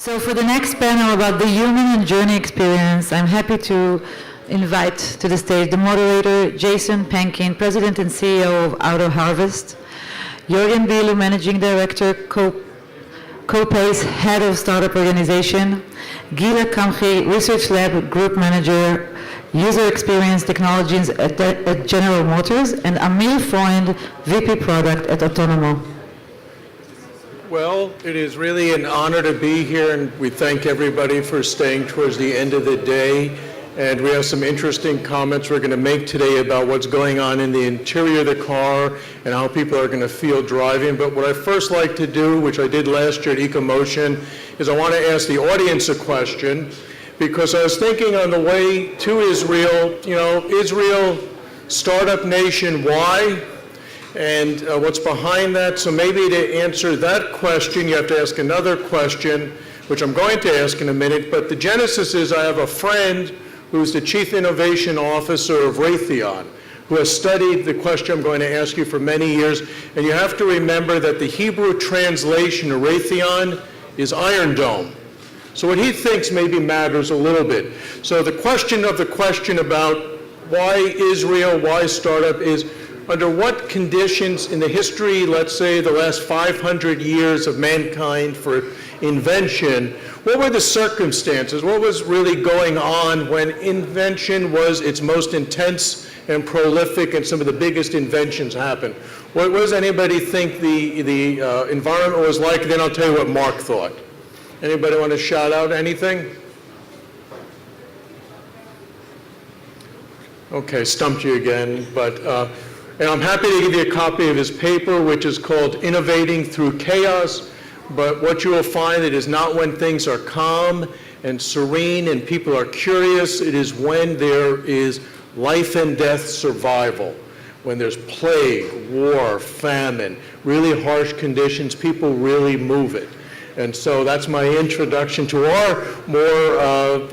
So for the next panel about the human and journey experience, I'm happy to invite to the stage the moderator, Jayson, Pankin, President and CEO of Autoharvest, Juergen, Bilo, Managing Director, CoPay's Head of Startup Organization, Gila, Kamhi, Research Lab Group Manager, User Experience Technologies at General Motors, and Amir, Freund, VP Product at Otonomo. Well, it is really an honor to be here, and we thank everybody for staying towards the end of the day. And we have some interesting comments we're going to make today about what's going on in the interior of the car and how people are going to feel driving. But what I first like to do, which I did last year at EcoMotion, is I want to ask the audience a question, because I was thinking on the way to Israel, Israel, startup nation, why? And what's behind that. So maybe to answer that question, you have to ask another question, which I'm going to ask in a minute. But the genesis is I have a friend who's the Chief Innovation Officer of Raytheon, who has studied the question I'm going to ask you for many years. And you have to remember that the Hebrew translation of Raytheon is Iron Dome. So what he thinks maybe matters a little bit. So the question of the question about why Israel, why startup is, under what conditions in the history, let's say the last 500 years of mankind for invention, what were the circumstances? What was really going on when invention was its most intense and prolific and some of the biggest inventions happened? What does anybody think the environment was like? Then I'll tell you what Mark thought. Anybody want to shout out anything? Okay, stumped you again, but and I'm happy to give you a copy of his paper, which is called Innovating Through Chaos. But what you will find, it is not when things are calm and serene and people are curious. It is when there is life and death survival, when there's plague, war, famine, really harsh conditions, people really move it. And so that's my introduction to our more,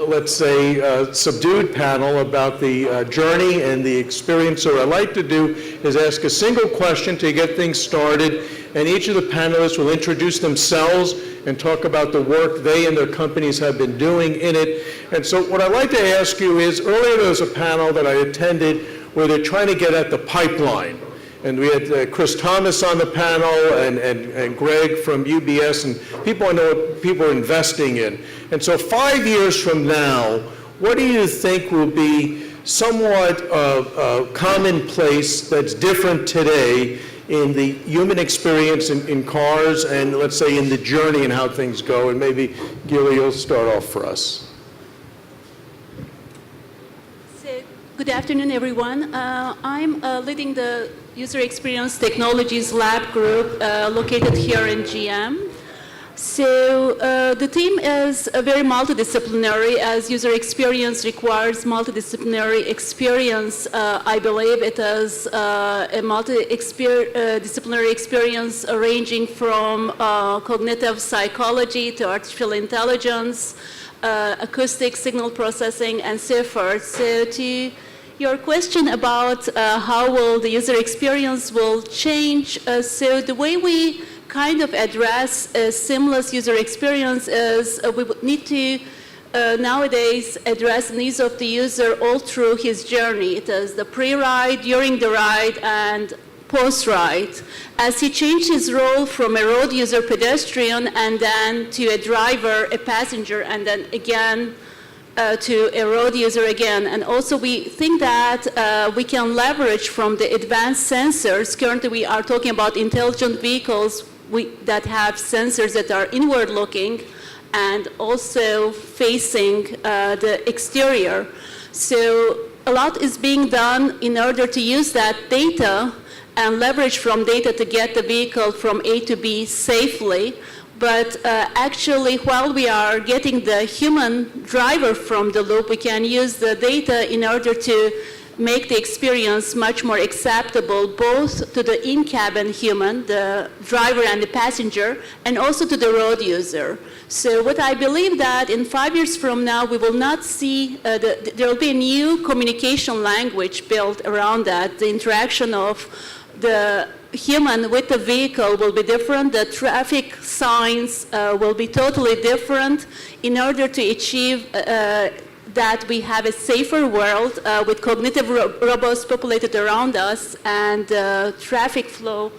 let's say, subdued panel about the journey and the experience. So what I'd like to do is ask a single question to get things started, and each of the panelists will introduce themselves and talk about the work they and their companies have been doing in it. And so what I'd like to ask you is, earlier there was a panel that I attended where they're trying to get at the pipeline. And we had Chris Thomas on the panel and Greg from UBS, and people I know people are investing in. And so 5 years from now, what do you think will be somewhat commonplace that's different today in the human experience in cars and, let's say, in the journey and how things go? And maybe, Gila, you'll start off for us. Good afternoon, everyone. I'm leading the User Experience Technologies Lab Group located here in GM. So the team is very multidisciplinary, as user experience requires multidisciplinary experience. I believe it is a multidisciplinary experience ranging from cognitive psychology to artificial intelligence, acoustic signal processing, and so forth. So to your question about how will the user experience will change, so the way we kind of address a seamless user experience is we would need to nowadays address the needs of the user all through his journey. It is the pre-ride, during the ride, and post-ride. As he changed his role from a road user pedestrian and then to a driver, a passenger, and then again to a road user again. And also we think that we can leverage from the advanced sensors. Currently we are talking about intelligent vehicles that have sensors that are inward looking and also facing the exterior. So a lot is being done in order to use that data and leverage from data to get the vehicle from A to B safely. But actually, while we are getting the human driver from the loop, we can use the data in order to make the experience much more acceptable, both to the in-cabin human, the driver and the passenger, and also to the road user. So what I believe that in 5 years from now, we will not see, there will be a new communication language built around that, the interaction of the human with the vehicle will be different. The traffic signs will be totally different in order to achieve that we have a safer world with cognitive robots populated around us and traffic flow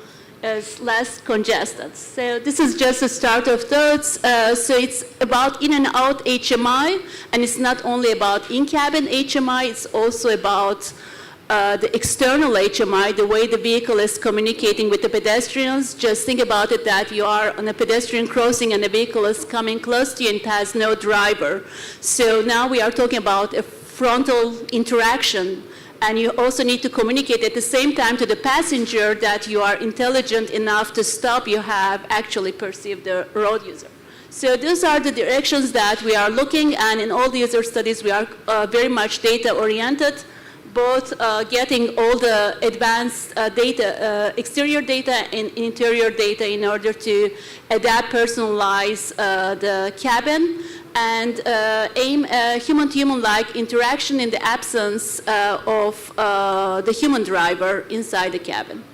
is less congested. So this is just a start of thoughts. So it's about in and out HMI, and it's not only about in-cabin HMI, it's also about the external HMI, the way the vehicle is communicating with the pedestrians. Just think about it that you are on a pedestrian crossing and the vehicle is coming close to you and it has no driver. So now we are talking about a frontal interaction, and you also need to communicate at the same time to the passenger that you are intelligent enough to stop, you have actually perceived the road user. So those are the directions that we are looking, and in all the user studies we are very much data-oriented, both getting all the advanced data, exterior data and interior data in order to adapt, personalize the cabin, and aim human-to-human-like interaction in the absence of the human driver inside the cabin.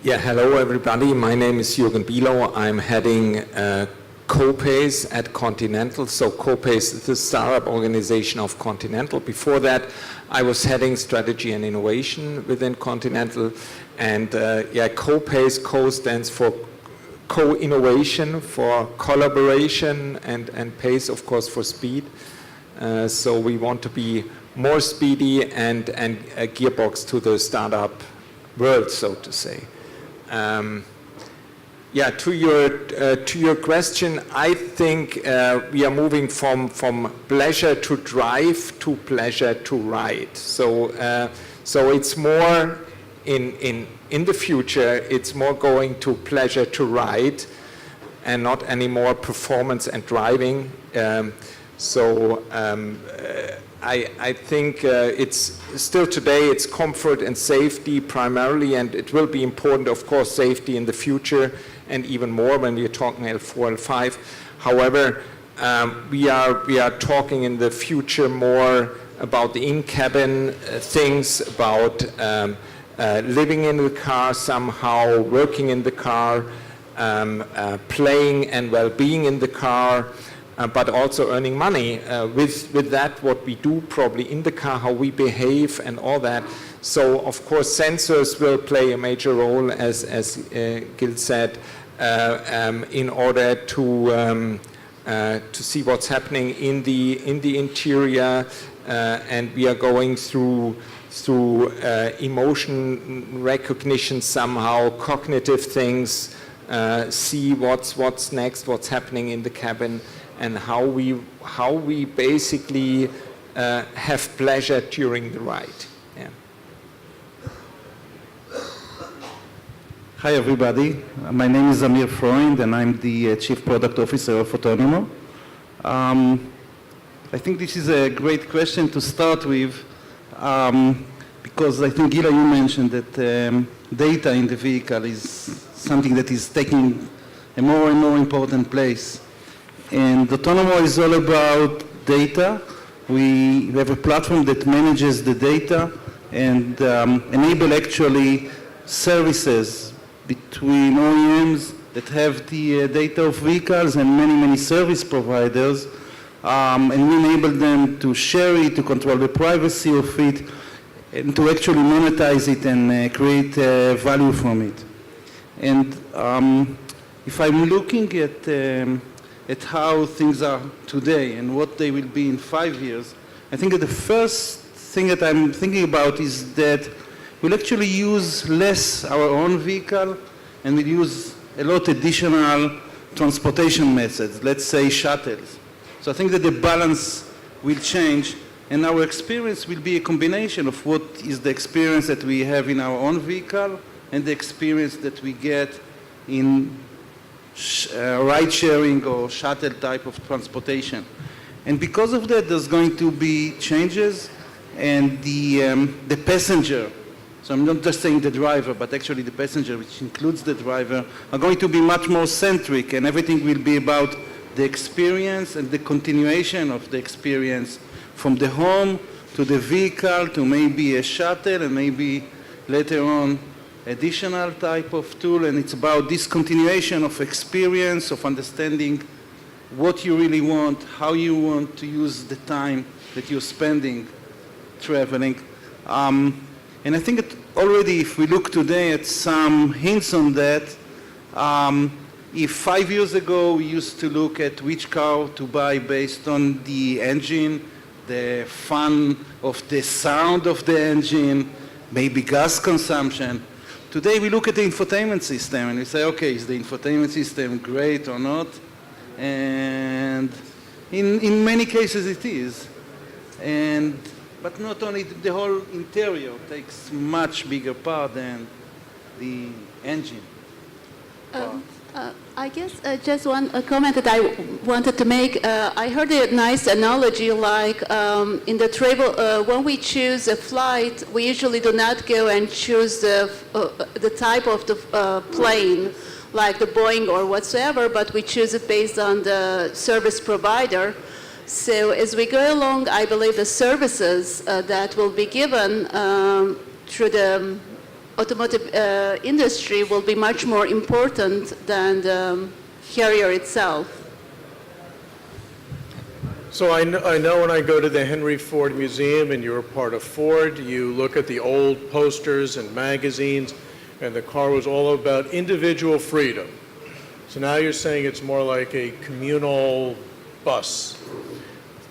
Yeah, hello everybody. My name is Juergen Bilo. I'm heading CoPace at Continental. So CoPace is the startup organization of Continental. Before that, I was heading strategy and innovation within Continental. And CoPace, Co stands for co-innovation, for collaboration, and pace, of course, for speed. So we want to be more speedy and a gearbox to the startup world, so to say. To your question, I think we are moving from pleasure to drive to pleasure to ride. So it's more in the future, it's more going to pleasure to ride and not anymore performance and driving. I think it's still today, it's comfort and safety primarily, and it will be important, of course, safety in the future, and even more when we're talking L4, L5. However, we are talking in the future more about the in-cabin things, about living in the car somehow, working in the car, playing and well-being in the car, but also earning money with that, what we do probably in the car, how we behave and all that. So of course sensors will play a major role, as Gil said, in order to see what's happening in the interior, and we are going through emotion recognition somehow, cognitive things, see what's next, what's happening in the cabin, and how we basically have pleasure during the ride. Yeah. Hi everybody, my name is Amir Freund and I'm the Chief Product Officer of Otonomo. I think this is a great question to start with, because I think Gila, you mentioned that data in the vehicle is something that is taking a more and more important place. And Otonomo is all about data. We have a platform that manages the data and enable actually services between OEMs that have the data of vehicles and many service providers. And we enable them to share it, to control the privacy of it, and to actually monetize it and create value from it. And if I'm looking at how things are today and what they will be in 5 years, I think that the first thing that I'm thinking about is that we'll actually use less our own vehicle and we'll use a lot additional transportation methods, let's say shuttles. So I think that the balance will change, and our experience will be a combination of what is the experience that we have in our own vehicle and the experience that we get in ride-sharing or shuttle type of transportation. And because of that, there's going to be changes, and the passenger, so I'm not just saying the driver, but actually the passenger, which includes the driver, are going to be much more centric, and everything will be about the experience and the continuation of the experience from the home to to the vehicle, to maybe a shuttle, and maybe later on additional type of tool. And it's about this continuation of experience, of understanding what you really want, how you want to use the time that you're spending traveling. And I think that already, if we look today at some hints on that, if 5 years ago we used to look at which car to buy based on the engine, the fun of the sound of the engine, maybe gas consumption, today we look at the infotainment system and we say, okay, is the infotainment system great or not? And in many cases it is. But not only, the whole interior takes much bigger part than the engine part. I guess just one comment that I wanted to make. I heard a nice analogy like in the travel, when we choose a flight, we usually do not go and choose the type of the plane, like the Boeing or whatsoever, but we choose it based on the service provider. So as we go along, I believe the services that will be given through the automotive industry will be much more important than the carrier itself. So I know when I go to the Henry Ford Museum and you're a part of Ford, you look at the old posters and magazines, and the car was all about individual freedom. So now you're saying it's more like a communal bus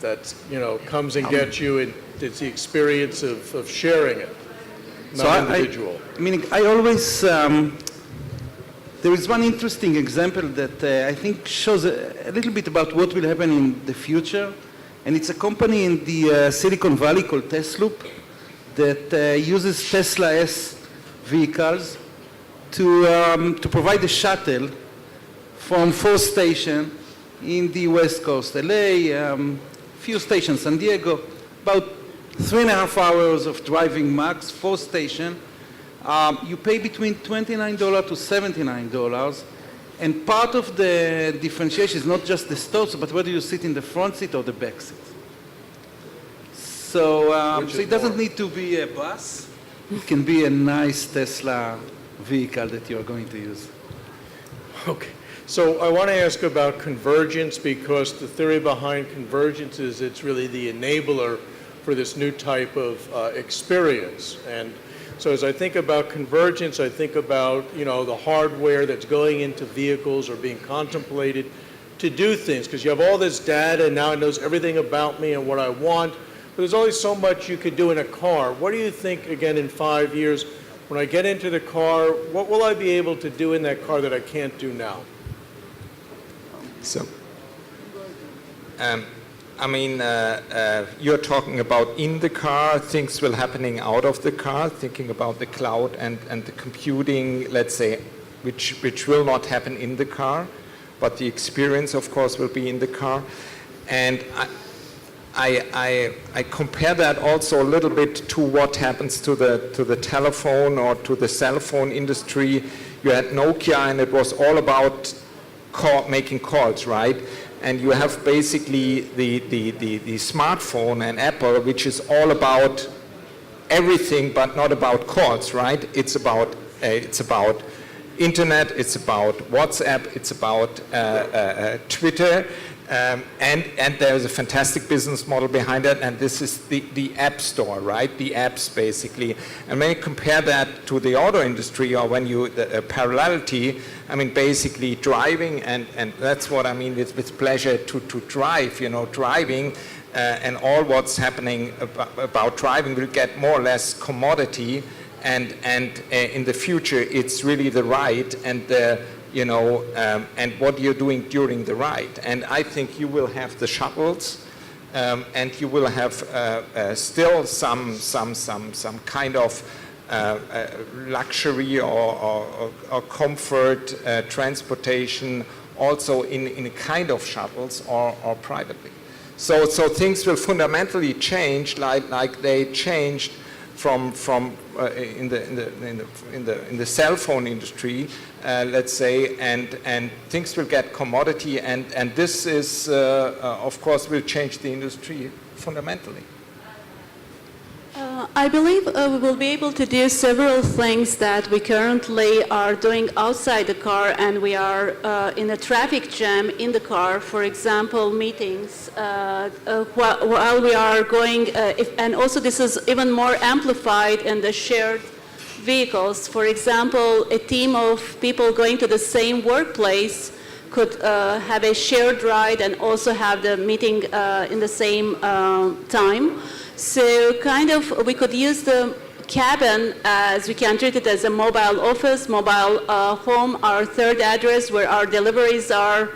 that, comes and gets you, and it's the experience of sharing it, not individual. I always, there is one interesting example that I think shows a little bit about what will happen in the future, and it's a company in the Silicon Valley called Tesloop that uses Tesla S vehicles to provide a shuttle from 4 stations in the West Coast, LA, few stations, San Diego, about 3.5 hours of driving max, 4 stations. You pay between $29 to $79, and part of the differentiation is not just the stops, but whether you sit in the front seat or the back seat. So it doesn't need to be a bus. It can be a nice Tesla vehicle that you're going to use. Okay. So I want to ask about convergence, because the theory behind convergence is it's really the enabler for this new type of experience. And so as I think about convergence, I think about, the hardware that's going into vehicles or being contemplated to do things, because you have all this data and now it knows everything about me and what I want, but there's only so much you could do in a car. What do you think, again, in 5 years, when I get into the car, what will I be able to do in that car that I can't do now? So, you're talking about in the car, things will happening out of the car, thinking about the cloud and the computing, let's say, which will not happen in the car, but the experience, of course, will be in the car. And I compare that also a little bit to what happens to the telephone or to the cell phone industry. You had Nokia, and it was all about making calls, right? And you have basically the smartphone and Apple, which is all about everything but not about calls, right? It's about internet, it's about WhatsApp, it's about Twitter, and there's a fantastic business model behind it, and this is the app store, right? The apps, basically. And when you compare that to the auto industry, or when you, parallelity, basically driving, and that's what I mean with pleasure to drive, driving, and all what's happening about driving will get more or less commodity, and in the future, it's really the ride and the, and what you're doing during the ride. And I think you will have the shuttles, and you will have still some kind of luxury or comfort transportation also in a kind of shuttles or privately. So things will fundamentally change, like they changed from in the cell phone industry, let's say, and things will get commodity, and this is of course will change the industry fundamentally. I believe we will be able to do several things that we currently are doing outside the car, and we are in a traffic jam in the car. For example, meetings while we are going, and also this is even more amplified in the shared vehicles. For example, a team of people going to the same workplace could have a shared ride and also have the meeting in the same time. So kind of we could use the cabin as we can treat it as a mobile office, mobile home, our third address where our deliveries are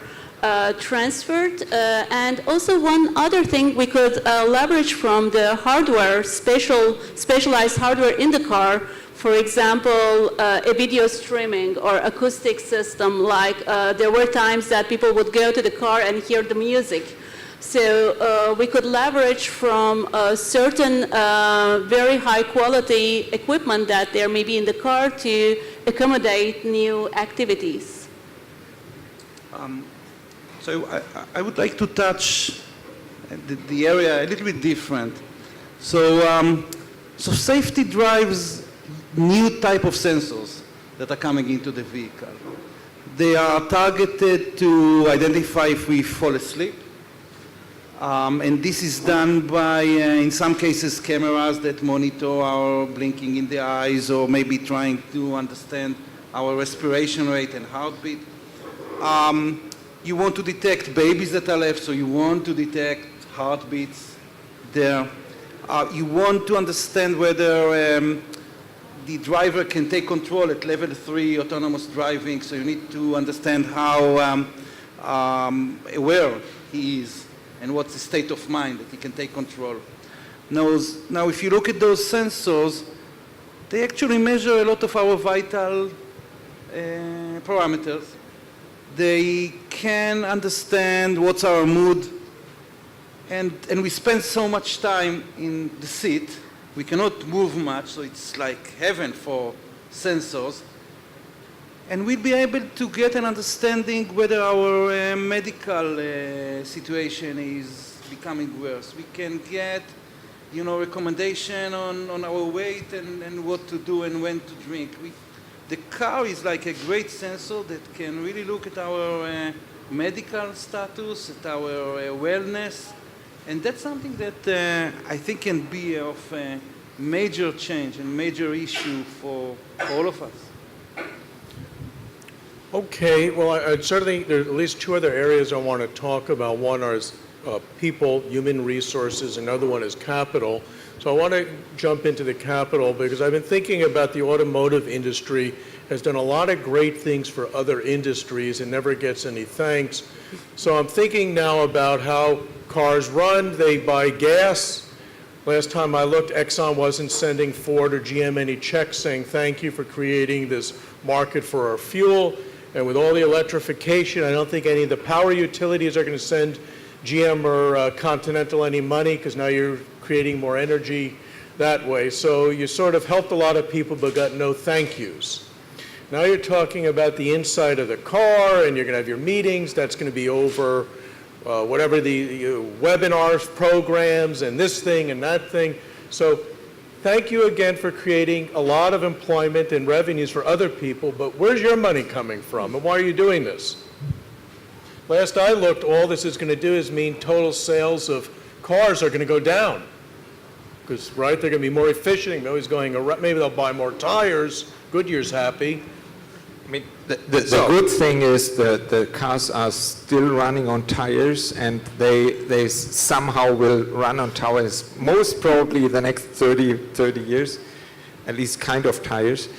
transferred. And also one other thing we could leverage from the hardware, specialized hardware in the car. For example, a video streaming or acoustic system, like there were times that people would go to the car and hear the music. So we could leverage from certain very high quality equipment that there may be in the car to accommodate new activities. So I would like to touch the area a little bit different. So, so safety drives new type of sensors that are coming into the vehicle. They are targeted to identify if we fall asleep. And this is done by, in some cases, cameras that monitor our blinking in the eyes or maybe trying to understand our respiration rate and heartbeat. You want to detect babies that are left, so you want to detect heartbeats there. You want to understand whether the driver can take control at level 3 autonomous driving, so you need to understand how aware he is and what's the state of mind that he can take control. Now, if you look at those sensors, they actually measure a lot of our vital parameters. They can understand what's our mood, and we spend so much time in the seat. We cannot move much, so it's like heaven for sensors. And we'll be able to get an understanding whether our medical situation is becoming worse. We can get, recommendation on our weight and what to do and when to drink. The car is like a great sensor that can really look at our medical status, at our wellness. And that's something that I think can be of major change and major issue for all of us. Okay, well, certainly there are at least two other areas I want to talk about. One is people, human resources, another one is capital. So I want to jump into the capital because I've been thinking about the automotive industry has done a lot of great things for other industries and never gets any thanks. So I'm thinking now about how cars run. They buy gas. Last time I looked, Exxon wasn't sending Ford or GM any checks saying thank you for creating this market for our fuel. And with all the electrification, I don't think any of the power utilities are going to send GM or Continental any money because now you're creating more energy that way. So you sort of helped a lot of people but got no thank yous. Now you're talking about the inside of the car and you're going to have your meetings. That's going to be over whatever the webinars, programs, and this thing and that thing. So thank you again for creating a lot of employment and revenues for other people, but where's your money coming from and why are you doing this? Last I looked, all this is going to do is mean total sales of cars are going to go down. Because, right, they're going to be more efficient, nobody's going around, maybe they'll buy more tires, Goodyear's happy. I mean, the good thing is that the cars are still running on tires, and they somehow will run on tires, most probably the next 30 years, at least kind of tires.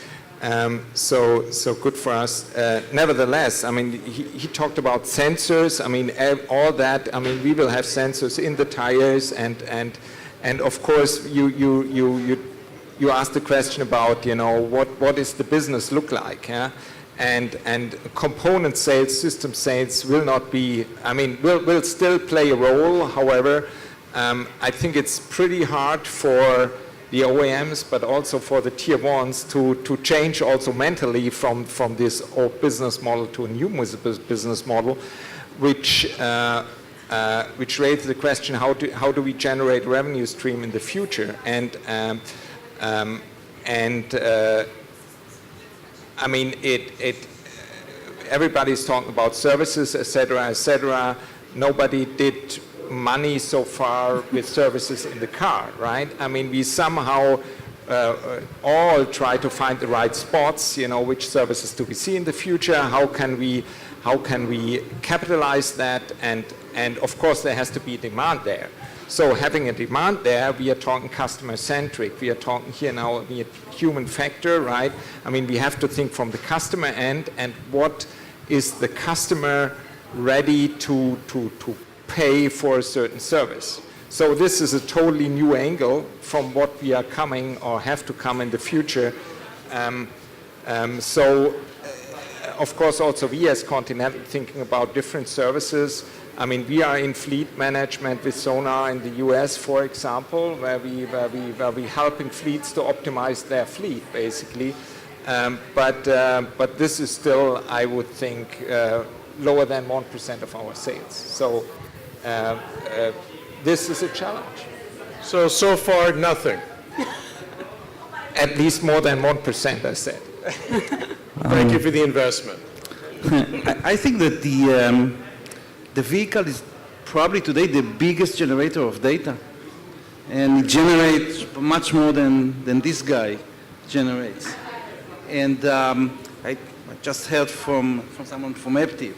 So good for us. Nevertheless, I mean, he talked about sensors. I mean, all that. I mean, we will have sensors in the tires, and of course, you asked the question about, what is the business look like? Yeah? And component sales, system sales will not be, I mean, will still play a role. However, I think it's pretty hard for the OEMs, but also for the tier ones to change also mentally from this old business model to a new business model, which which raises the question, how do we generate revenue stream in the future? And I mean, everybody's talking about services, et cetera, et cetera. Nobody did money so far with services in the car, right? I mean, we somehow all try to find the right spots, you know, which services do we see in the future, how can we capitalize that, and of course there has to be demand there. So having a demand there, we are talking customer-centric. We are talking here now the human factor, right? I mean, we have to think from the customer end, and what is the customer ready to pay for a certain service. So this is a totally new angle from what we are coming or have to come in the future. Of course, also we as Continental thinking about different services. I mean, we are in fleet management with Sonar in the US, for example, where we helping fleets to optimize their fleet, basically. But this is still, I would think, lower than 1% of our sales. So this is a challenge. So far, nothing. At least more than 1%, I said. Thank you for the investment. I think that the vehicle is probably today the biggest generator of data. And it generates much more than this guy generates. And I just heard from someone from Aptiv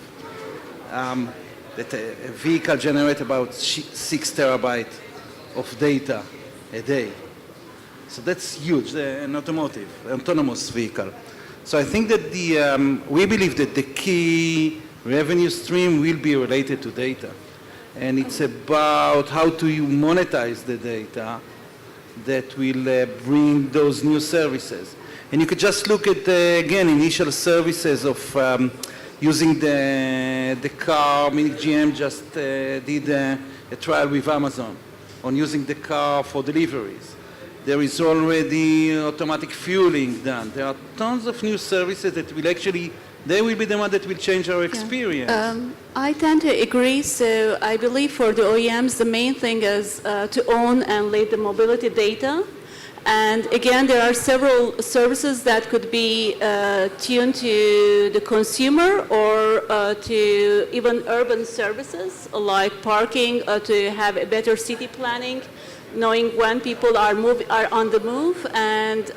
that a vehicle generates about 6 terabytes of data a day. So that's huge, an autonomous vehicle. So I think that we believe that the key revenue stream will be related to data. And it's about how do you monetize the data that will bring those new services. And you could just look at, again, initial services of using the car. I mean, GM just did a trial with Amazon on using the car for deliveries. There is already automatic fueling done. There are tons of new services that will actually, they will be the one that will change our experience. I tend to agree. So I believe for the OEMs, the main thing is to own and lead the mobility data. And again, there are several services that could be tuned to the consumer or to even urban services like parking, to have a better city planning, knowing when people are on the move. And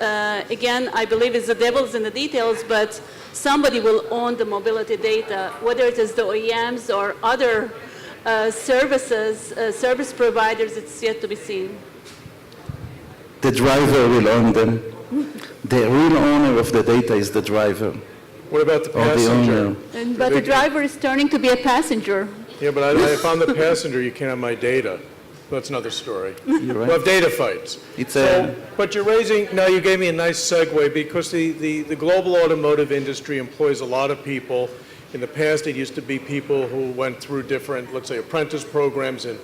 again, I believe it's the devil's in the details, but somebody will own the mobility data, whether it is the OEMs or other service providers, it's yet to be seen. The driver will own them. The real owner of the data is the driver. What about the Or the passenger? owner. But the driver is turning to be a passenger. Yeah, but if I'm the passenger, you can't have my data. That's another story. You're right. We'll have data fights. It's But you're raising, now you gave me a nice segue because the global automotive industry employs a lot of people. In the past, it used to be people who went through different, let's say, apprentice programs in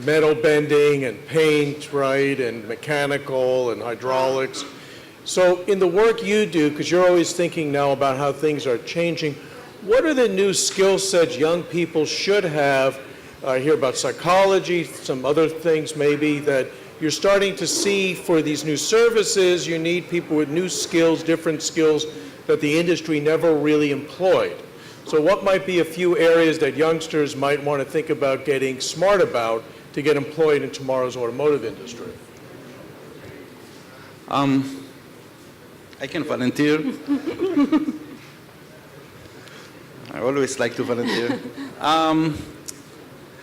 metal bending and paint, right, and mechanical and hydraulics. So in the work you do, because you're always thinking now about how things are changing, what are the new skill sets young people should have? I hear about psychology, some other things maybe that you're starting to see for these new services. You need people with new skills, different skills that the industry never really employed. So what might be a few areas that youngsters might want to think about getting smart about to get employed in tomorrow's automotive industry? I can volunteer. I always like to volunteer.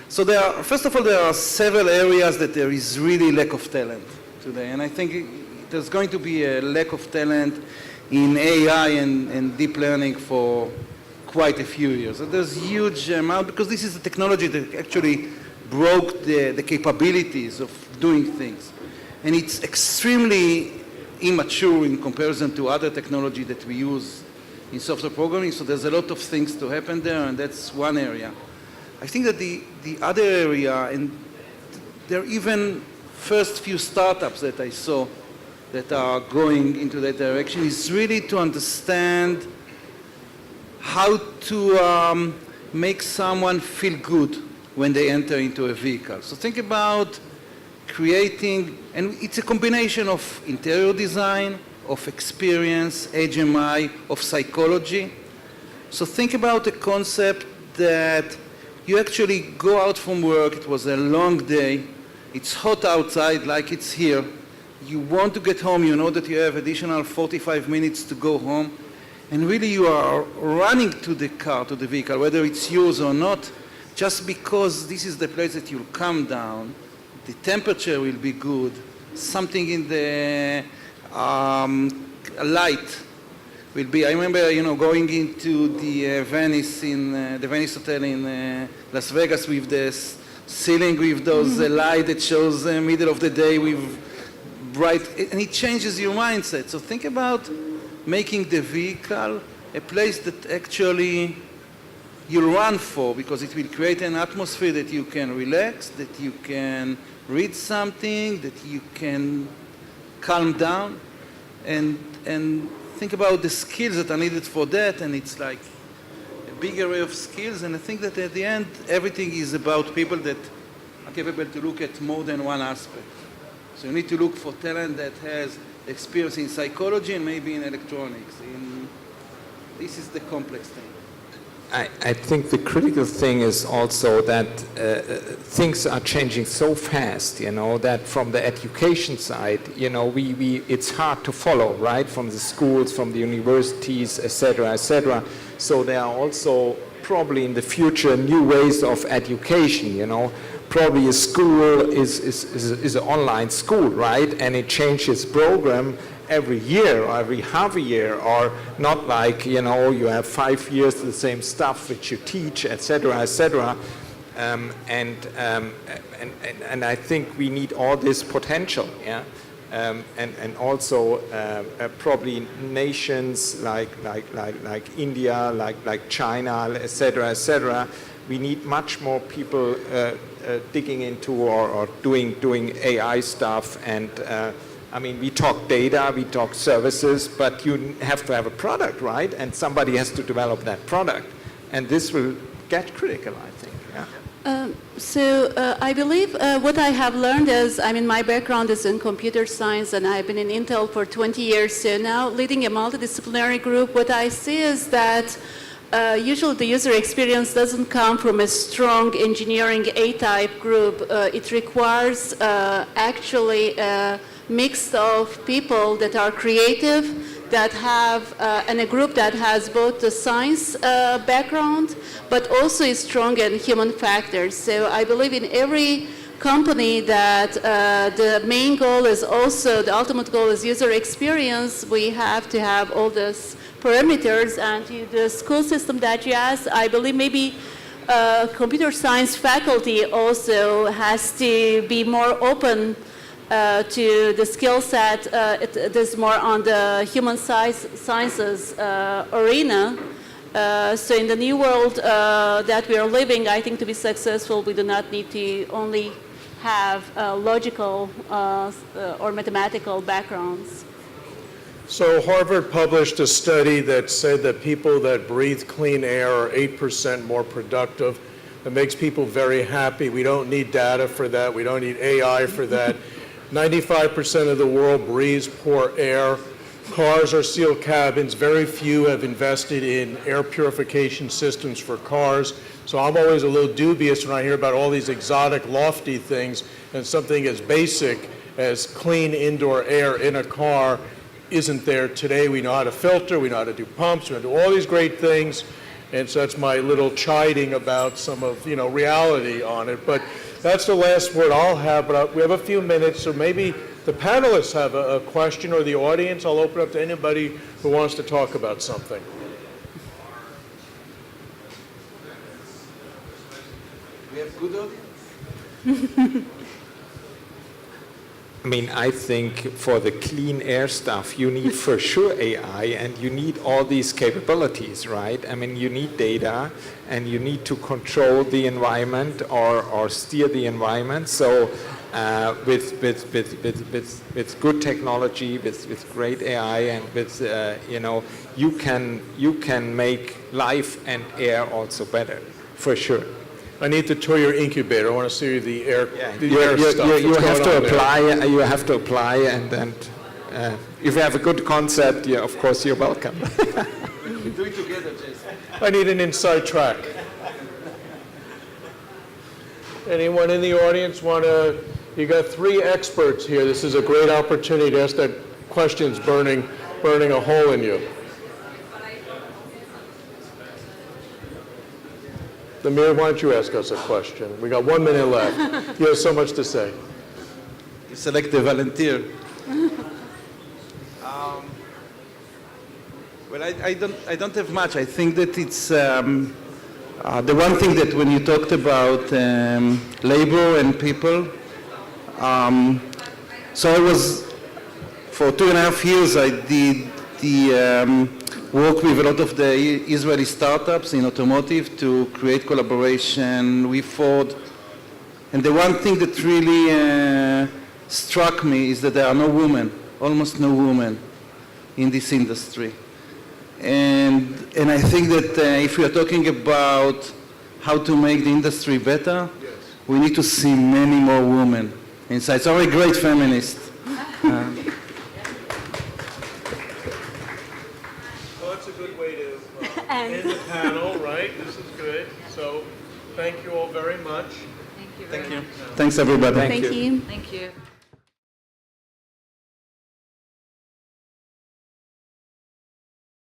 So first of all, there are several areas that there is really lack of talent today. And I think there's going to be a lack of talent in AI and deep learning for quite a few years. So there's huge amount, because this is a technology that actually broke the capabilities of doing things. And it's extremely immature in comparison to other technology that we use in software programming. So there's a lot of things to happen there, and that's one area. I think that the other area, and there are even first few startups that I saw that are going into that direction, is really to understand how to make someone feel good when they enter into a vehicle. So think about creating, and it's a combination of interior design, of experience, HMI, of psychology. So think about a concept that you actually go out from work, it was a long day, it's hot outside like it's here, you want to get home, you know that you have additional 45 minutes to go home, and really you are running to the car, to the vehicle, whether it's yours or not, just because this is the place that you'll come down, the temperature will be good, something in the light will be. I remember, going into the Venice the Venice Hotel in Las Vegas with the ceiling with those light that shows the middle of the day with bright, and it changes your mindset. So think about making the vehicle a place that actually you'll run for, because it will create an atmosphere that you can relax, that you can read something, that you can calm down, and think about the skills that are needed for that, and it's like a big array of skills, and I think that at the end, everything is about people that are capable to look at more than one aspect. So you need to look for talent that has experience in psychology and maybe in electronics. This is the complex thing. I think the critical thing is also that things are changing so fast, that from the education side, it's hard to follow, right? From the schools, from the universities, et cetera, et cetera. So there are also probably in the future new ways of education, Probably a school is an online school, right? And it changes program every year or every half a year, or not like, you have 5 years the same stuff which you teach, et cetera, et cetera. And I think we need all this potential, yeah? And also probably nations like India, like China, et cetera, we need much more people digging into or doing AI stuff. And we talk data, we talk services, but you have to have a product, right? And somebody has to develop that product. And this will get critical, I think. Yeah. I believe what I have learned is, my background is in computer science, and I've been in Intel for 20 years. So now leading a multidisciplinary group, what I see is that usually the user experience doesn't come from a strong engineering A-type group. It requires actually a mix of people that are creative, that have, and a group that has both the science background, but also is strong in human factors. So I believe in every company that the main goal is also, the ultimate goal is user experience. We have to have all these parameters, and the school system that you asked, I believe maybe computer science faculty also has to be more open to the skill set. It is more on the human sciences arena. So in the new world that we are living, I think to be successful, we do not need to only have logical or mathematical backgrounds. So Harvard published a study that said that people that breathe clean air are 8% more productive. It makes people very happy. We don't need data for that. We don't need AI for that. 95% of the world breathes poor air. Cars are sealed cabins. Very few have invested in air purification systems for cars. So I'm always a little dubious when I hear about all these exotic, lofty things, and something as basic as clean indoor air in a car isn't there today. We know how to filter, we know how to do pumps, we know how to do all these great things, and so that's my little chiding about some of, reality on it. But that's the last word I'll have, but we have a few minutes, so maybe the panelists have a question, or the audience. I'll open up to anybody who wants to talk about something. We have good audience? I think for the clean air stuff, you need for sure AI, and you need all these capabilities, right? You need data, and you need to control the environment or steer the environment. So with good technology, with great AI, and with, you can make life and air also better, for sure. I need to tour your incubator. I want to see the air, the You, air you- stuff. you- you What's have going to on there? apply. You have to apply, and then if you have a good concept, yeah, of course you're welcome. Do it together, Jayson. I need an inside track. Anyone in the audience want to, you got 3 experts here. This is a great opportunity to ask that questions burning a hole in you. Amir, why don't you ask us a question? We got 1 minute left. You have so much to say. You select the volunteer. Well, I don't have much. I think that it's the one thing that when you talked about labor and people, so I was, for 2.5 years, I did the work with a lot of the Israeli startups in automotive to create collaboration with Ford. And the one thing that really struck me is that there are no women, almost no women in this industry. And I think that if we are talking about how to make the industry better, we need to see many more women inside. So I'm a great feminist. Well, that's a good way to end the panel, right? This is good. So thank you all very much. Thank you. Thank you. Thanks, everybody. Thank you. Thank you.